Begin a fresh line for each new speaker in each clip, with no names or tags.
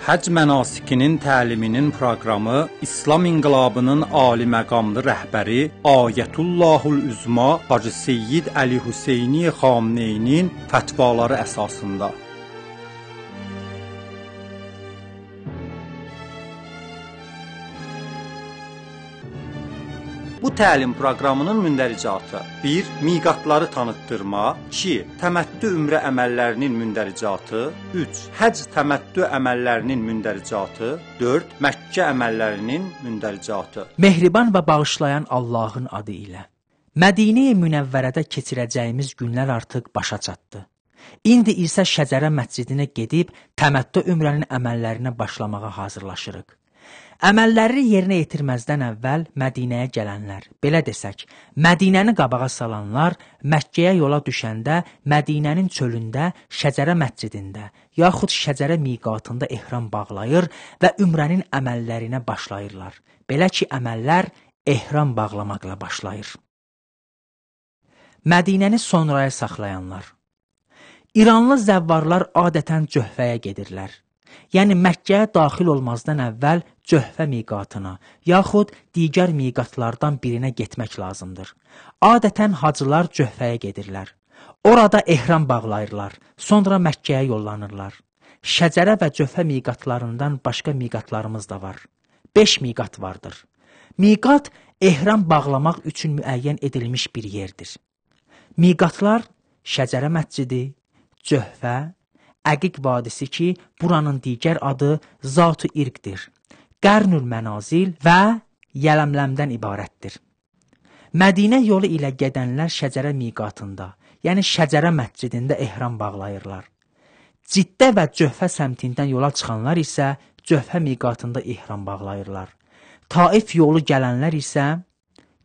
Həc mənasikinin təliminin proqramı İslam İnqilabının ali məqamlı rəhbəri Ayətullahul Üzma Hacı Seyyid Əli Hüseyni Xamneyinin fətvaları əsasında. Bu təlim proqramının mündəricatı 1. Miqatları tanıtdırma 2. Təməttü ümrə əməllərinin mündəricatı 3. Həc təməttü əməllərinin mündəricatı 4. Məkkə əməllərinin mündəricatı.
Mehriban və bağışlayan Allahın adı ilə. Mədinə-i Münəvvərədə keçirəcəyimiz günlər artıq başa çatdı. İndi isə Şəcərə məscidinə gedib təməttü ümrənin əməllərinə başlamağa hazırlaşırıq. Əməlləri yerinə yetirməzdən əvvəl Mədinəyə gələnlər, belə desək, Mədinəni qabağa salanlar Məkkəyə yola düşəndə Mədinənin çölündə, Şəcərə məscidində, yaxud Şəcərə miqatında ehram bağlayır və ümrənin əməllərinə başlayırlar. Belə ki, əməllər ehram bağlamaqla başlayır. Mədinəni sonraya saxlayanlar. İranlı zəvvarlar adətən Cöhvəyə gedirlər. Yəni Məkkəyə daxil olmazdan əvvəl Cöhvə miqatına, yaxud digər miqatlardan birinə getmək lazımdır. Adətən hacılar Cöhvəyə gedirlər. Orada ehram bağlayırlar, sonra Məkkəyə yollanırlar. Şəcərə və Cöhvə miqatlarından başqa miqatlarımız da var. 5 miqat vardır. Miqat ehram bağlamaq üçün müəyyən edilmiş bir yerdir. Miqatlar Şəcərə məscidi, Cöhvə, Əqiq vadisi ki, buranın digər adı Zat-ı İrqdir, Qarnül Mənazil və Yələmləmdən ibarətdir. Mədinə yolu ilə gedənlər Şəcərə miqatında, yəni Şəcərə məscidində ehram bağlayırlar. Ciddə və Cöhvə səmtindən yola çıxanlar isə Cöhvə miqatında ehram bağlayırlar. Taif yolu gələnlər isə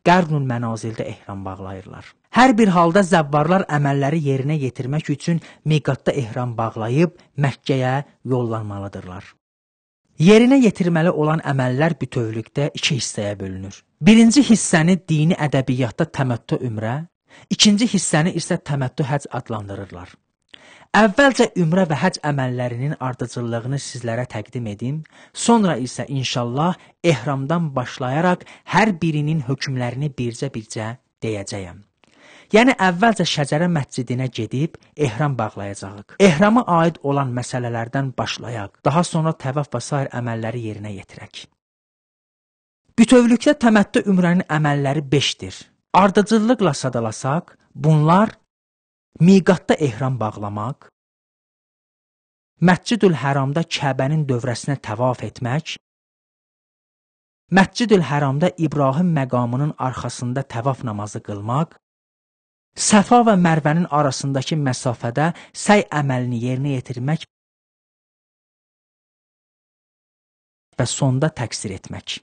Qarnül Mənazildə ehram bağlayırlar. Hər bir halda zəvvarlar əməlləri yerinə yetirmək üçün miqatda ehram bağlayıb Məkkəyə yollanmalıdırlar. Yerinə yetirməli olan əməllər bütövlükdə 2 hissəyə bölünür. Birinci hissəni dini ədəbiyyatda təməttü ümrə, ikinci hissəni isə təməttü həc adlandırırlar. Əvvəlcə ümrə və həc əməllərinin ardıcıllığını sizlərə təqdim edim, sonra isə inşallah ehramdan başlayaraq hər birinin hökmlərini bircə-bircə deyəcəyəm. Yəni əvvəlcə Şəcərə məscidinə gedib ehram bağlayacağıq. Ehrama aid olan məsələlərdən başlayaq, daha sonra təvaf və sair əməlləri yerinə yetirək. Bütövlükdə təməttü ümrənin əməlləri 5-dir. Ardıcıllıqla sadalasaq, bunlar miqatda ehram bağlamaq, Məscidül Həramda Kəbənin dövrəsinə təvaf etmək, Məscidül Həramda İbrahim məqamının arxasında təvaf namazı qılmaq, Səfa və Mərvənin arasındakı məsafədə səy əməlini yerinə yetirmək və sonda təqsir etmək.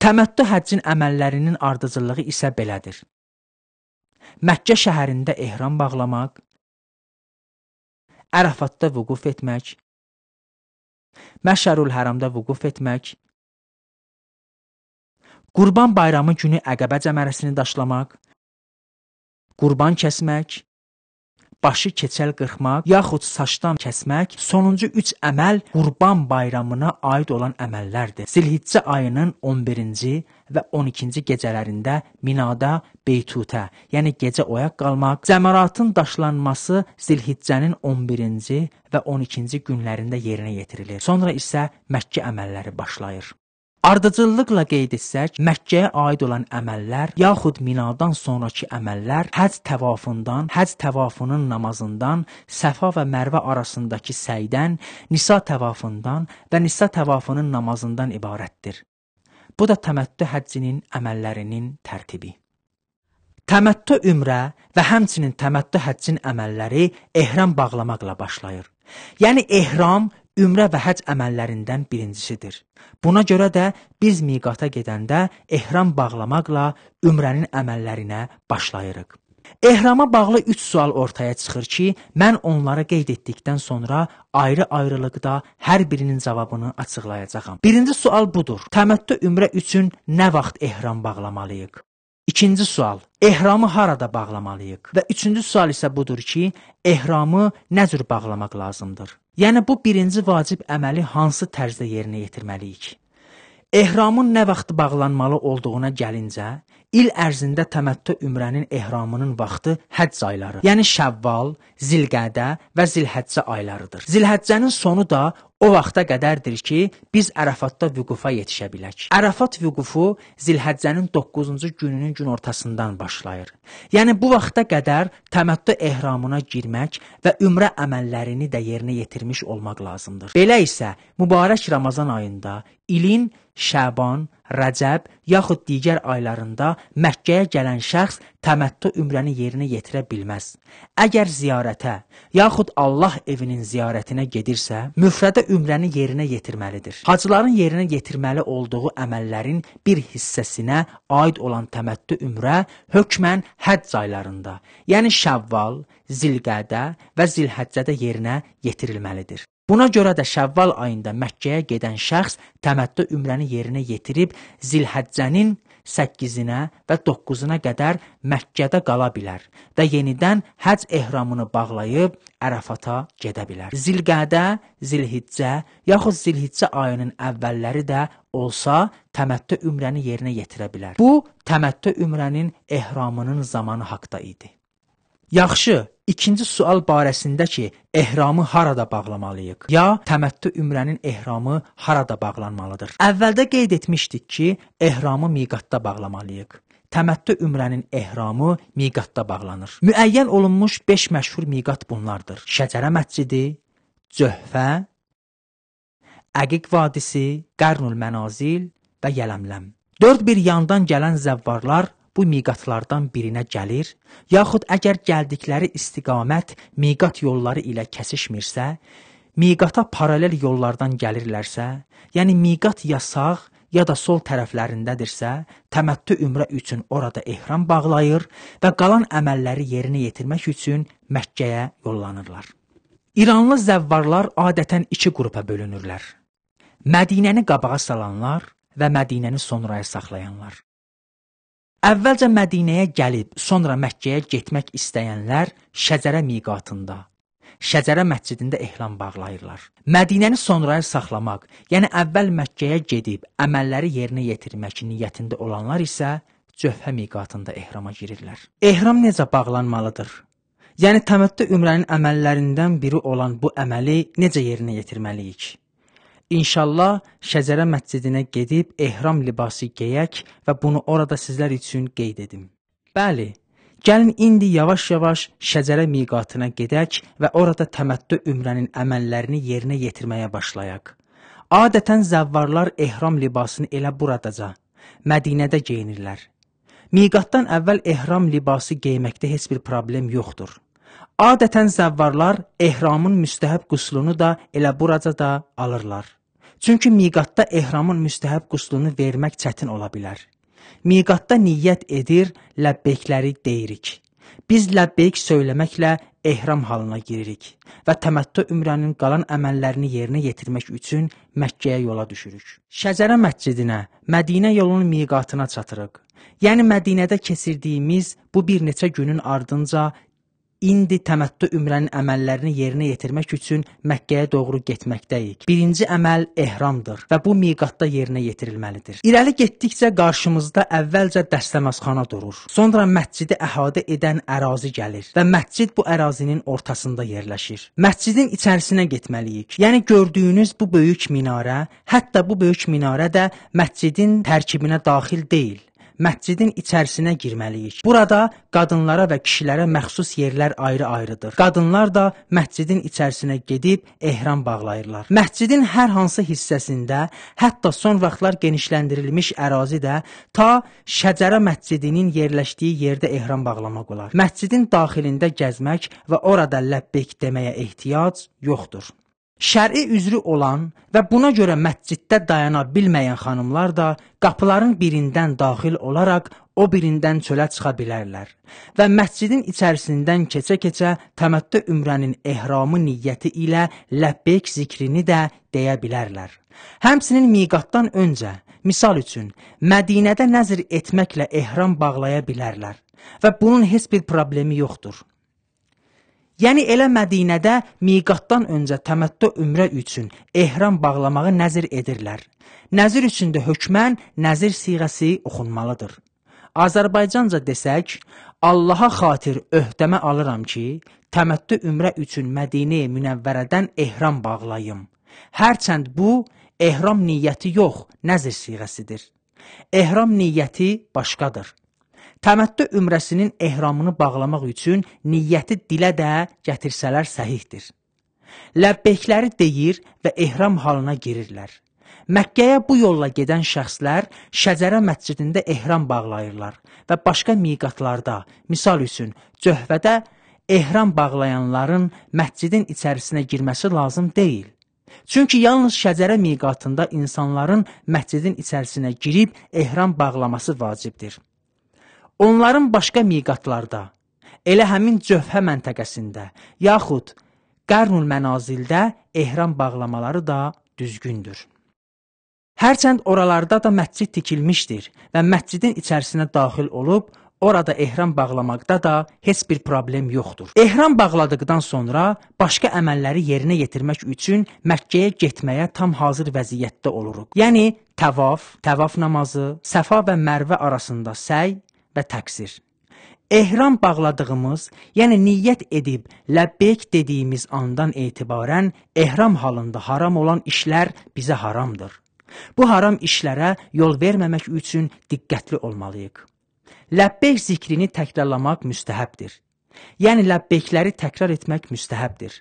Təməttü həccin əməllərinin ardıcıllığı isə belədir. Məkkə şəhərində ehram bağlamaq, Ərəfatda vüquf etmək, Məşərül Həramda vüquf etmək, Qurban bayramı günü Əqəbə cəmərəsini daşlamaq, qurban kəsmək, başı keçəl qırxmaq, yaxud saçdan kəsmək, sonuncu 3 əməl Qurban bayramına aid olan əməllərdir. Zilhiccə ayının 11-ci və 12-ci gecələrində Minada beytutə, yəni gecə oyaq qalmaq, cəmaratın daşlanması Zilhiccənin 11-ci və 12-ci günlərində yerinə yetirilir. Sonra isə Məkkə əməlləri başlayır. Ardıcıllıqla qeyd etsək, Məkkəyə aid olan əməllər, yaxud Minadan sonraki əməllər həc təvafından, həc təvafının namazından, Səfa və Mərvə arasındakı səydən, Nisa təvafından və Nisa təvafının namazından ibarətdir. Bu da təməttü həccinin əməllərinin tərtibi. Təməttü ümrə və həmçinin təməttü həccin əməlləri ehram bağlamaqla başlayır. Yəni ehram ümrə və həc əməllərindən birincisidir. Buna görə də biz miqata gedəndə ehram bağlamaqla ümrənin əməllərinə başlayırıq. Ehrama bağlı 3 sual ortaya çıxır ki, mən onları qeyd etdikdən sonra ayrı-ayrılıqda hər birinin cavabını açıqlayacağam. Birinci sual budur. Təməttü ümrə üçün nə vaxt ehram bağlamalıyıq? İkinci sual, ehramı harada bağlamalıyıq? Və üçüncü sual isə budur ki, ehramı nə cür bağlamaq lazımdır? Yəni bu birinci vacib əməli hansı tərzdə yerinə yetirməliyik? Ehramın nə vaxt bağlanmalı olduğuna gəlincə, il ərzində təməttü ümrənin ehramının vaxtı həcc ayları, yəni Şəvval, Zilqədə və Zilhəccə aylarıdır. Zilhəccənin sonu da o vaxta qədərdir ki, biz Ərafatda vüqufa yetişə bilək. Ərafat vüqufu Zilhəccənin 9-cu gününün günortasından başlayır. Yəni bu vaxta qədər təməttü ehramına girmək və ümrə əməllərini də yerinə yetirmiş olmaq lazımdır. Belə isə mübarək Ramazan ayında ilin Şəban, Rəcəb yaxud digər aylarında Məkkəyə gələn şəxs təməttü ümrəni yerinə yetirə bilməz. Əgər ziyarətə yaxud Allah evinin ziyarətinə gedirsə, müfrədə ümrəni yerinə yetirməlidir. Hacıların yerinə yetirməli olduğu əməllərin bir hissəsinə aid olan təməttü ümrə hökmən həcc aylarında, yəni Şəvval, Zilqədə və Zilhəccədə yerinə yetirilməlidir. Buna görə də Şəvval ayında Məkkəyə gedən şəxs təməttü ümrəni yerinə yetirib Zilhəccənin 8-nə və 9-una qədər Məkkədə qala bilər və yenidən həcc ehramını bağlayıb Ərafata gedə bilər. Zilqədə, Zilhiccə yaxud Zilhiccə ayının əvvəlləri də olsa təməttü ümrəni yerinə yetirə bilər. Bu, təməttü ümrənin ehramının zamanı haqda idi. Yaxşı, ikinci sual barəsində ki, ehramı harada bağlamalıyıq? Ya təməttü ümrənin ehramı harada bağlanmalıdır? Əvvəldə qeyd etmişdik ki, ehramı miqatda bağlamalıyıq. Təməttü ümrənin ehramı miqatda bağlanır. Müəyyən olunmuş 5 məşhur miqat bunlardır. Şəcərə məscidi, Cöhfə, Əqiq vadisi, Qarnul Mənazil və Yələmləm. Dörd bir yandan gələn zəvvarlar bu miqatlardan birinə gəlir, yaxud əgər gəldikləri istiqamət miqat yolları ilə kəsişmirsə, miqata paralel yollardan gəlirlərsə, yəni miqat ya sağ ya da sol tərəflərindədirsə, təməttü ümrə üçün orada ehram bağlayır və qalan əməlləri yerinə yetirmək üçün Məkkəyə yollanırlar. İranlı zəvvarlar adətən 2 qrupa bölünürlər. Mədinəni qabağa salanlar və Mədinəni sonraya saxlayanlar. Əvvəlcə Mədinəyə gəlib, sonra Məkkəyə getmək istəyənlər Şəcərə miqatında, Şəcərə məscidində ehram bağlayırlar. Mədinəni sonraya saxlamaq, yəni əvvəl Məkkəyə gedib əməlləri yerinə yetirmək niyyətində olanlar isə Cöhfə miqatında ehrama girirlər. Ehram necə bağlanmalıdır? Yəni təməttü ümrənin əməllərindən biri olan bu əməli necə yerinə yetirməliyik? İnşallah Şəcərə məscidinə gedib ehram libası geyək və bunu orada sizlər üçün qeyd edim. Bəli, gəlin indi yavaş-yavaş Şəcərə miqatına gedək və orada təməttü ümrənin əməllərini yerinə yetirməyə başlayaq. Adətən zəvvarlar ehram libasını elə buradaca, Mədinədə geyinirlər. Miqatdan əvvəl ehram libası geyməkdə heç bir problem yoxdur. Adətən zəvvarlar ehramın müstəhəb quslunu da elə buradaca alırlar. Çünki miqatda ehramın müstəhəb quslunu vermək çətin ola bilər. Miqatda niyyət edir, ləbbeyikləri deyirik. Biz ləbbeyik söyləməklə ehram halına giririk və təməttü ümrənin qalan əməllərini yerinə yetirmək üçün Məkkəyə yola düşürük. Şəcərə məscidinə, Mədinə yolunun miqatına çatırıq. Yəni Mədinədə keçirdiyimiz bu bir neçə günün ardınca indi təməttü ümrənin əməllərini yerinə yetirmək üçün Məkkəyə doğru getməkdəyik. Birinci əməl ehramdır və bu miqatda yerinə yetirilməlidir. İrəli getdikcə qarşımızda əvvəlcə dəstəmazxana durur. Sonra məscidi əhatə edən ərazi gəlir və məscid bu ərazinin ortasında yerləşir. Məscidin içərisinə getməliyik. Yəni gördüyünüz bu böyük minarə, hətta bu böyük minarə də məscidin tərkibinə daxil deyil. Məscidin içərisinə girməliyik. Burada qadınlara və kişilərə məxsus yerlər ayrı-ayrıdır. Qadınlar da məscidin içərisinə gedib ehram bağlayırlar. Məscidin hər hansı hissəsində, hətta son vaxtlar genişləndirilmiş ərazidə ta Şəcərə məscidinin yerləşdiyi yerdə ehram bağlamaq olar. Məscidin daxilində gəzmək və orada ləbbeyk deməyə ehtiyac yoxdur. Şər'i üzrü olan və buna görə məsciddə dayana bilməyən xanımlar da qapıların birindən daxil olaraq o birindən çölə çıxa bilərlər və məscidin içərisindən keçə-keçə təməttü ümrənin ehramı niyyəti ilə ləbbeyk zikrini də deyə bilərlər. Həmçinin miqatdan öncə, misal üçün, Mədinədə nəzr etməklə ehram bağlaya bilərlər və bunun heç bir problemi yoxdur. Yəni elə Mədinədə miqatdan öncə təməttü ümrə üçün ehram bağlamağı nəzir edirlər. Nəzir üçün də hökmən nəzir siğəsi oxunmalıdır. Azərbaycanca desək, Allaha xatir öhdəmə alıram ki, təməttü ümrə üçün Mədinə-i Münəvvərədən ehram bağlayım. Hərçənd bu, ehram niyyəti yox, nəzir siğəsidir. Ehram niyyəti başqadır. Təməttü ümrəsinin ehramını bağlamaq üçün niyyəti dilə də gətirsələr səhihdir. Ləbbeyikləri deyir və ehram halına girirlər. Məkkəyə bu yolla gedən şəxslər Şəcərə məscidində ehram bağlayırlar və başqa miqatlarda, misal üçün Cöhvədə ehram bağlayanların məscidin içərisinə girməsi lazım deyil. Çünki yalnız Şəcərə miqatında insanların məscidin içərisinə girib ehram bağlaması vacibdir. Onların başqa miqatlarda, elə həmin Cöhvə məntəqəsində, yaxud Qarnul Mənazildə ehram bağlamaları da düzgündür. Hərçənd oralarda da məscid tikilmişdir və məscidin içərisinə daxil olub, orada ehram bağlamaqda da heç bir problem yoxdur. Ehram bağladıqdan sonra başqa əməlləri yerinə yetirmək üçün Məkkəyə getməyə tam hazır vəziyyətdə oluruq. Yəni təvaf namazı, Səfa və Mərvə arasında səy və təqsir. Ehram bağladığımız, yəni niyyət edib ləbbeyk dediyimiz andan etibarən ehram halında haram olan işlər bizə haramdır. Bu haram işlərə yol verməmək üçün diqqətli olmalıyıq. Ləbbeyk zikrini təkrarlamaq müstəhəbdir. Yəni ləbbeykləri təkrar etmək müstəhəbdir.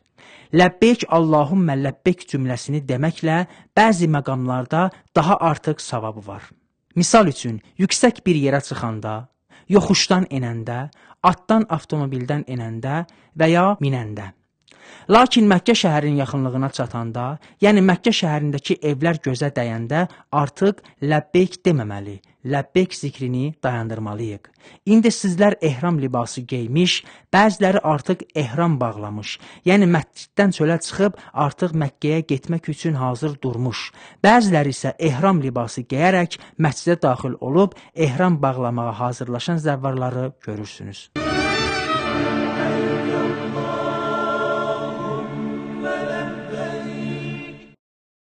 Ləbbeyk Allahummə ləbbeyk cümləsini deməklə bəzi məqamlarda daha artıq savabı var. Misal üçün, yüksək bir yerə çıxanda, yoxuşdan enəndə, atdan avtomobildən enəndə və ya minəndə. Lakin Məkkə şəhərinin yaxınlığına çatanda, yəni Məkkə şəhərindəki evlər gözə dəyəndə artıq ləbbeyk deməməli, ləbbeyk zikrini dayandırmalıyıq. İndi sizlər ehram libası geymiş, bəziləri artıq ehram bağlamış, yəni məsciddən çölə çıxıb artıq Məkkəyə getmək üçün hazır durmuş. Bəziləri isə ehram libası geyərək məscidə daxil olub, ehram bağlamağa hazırlaşan zəvvarları görürsünüz.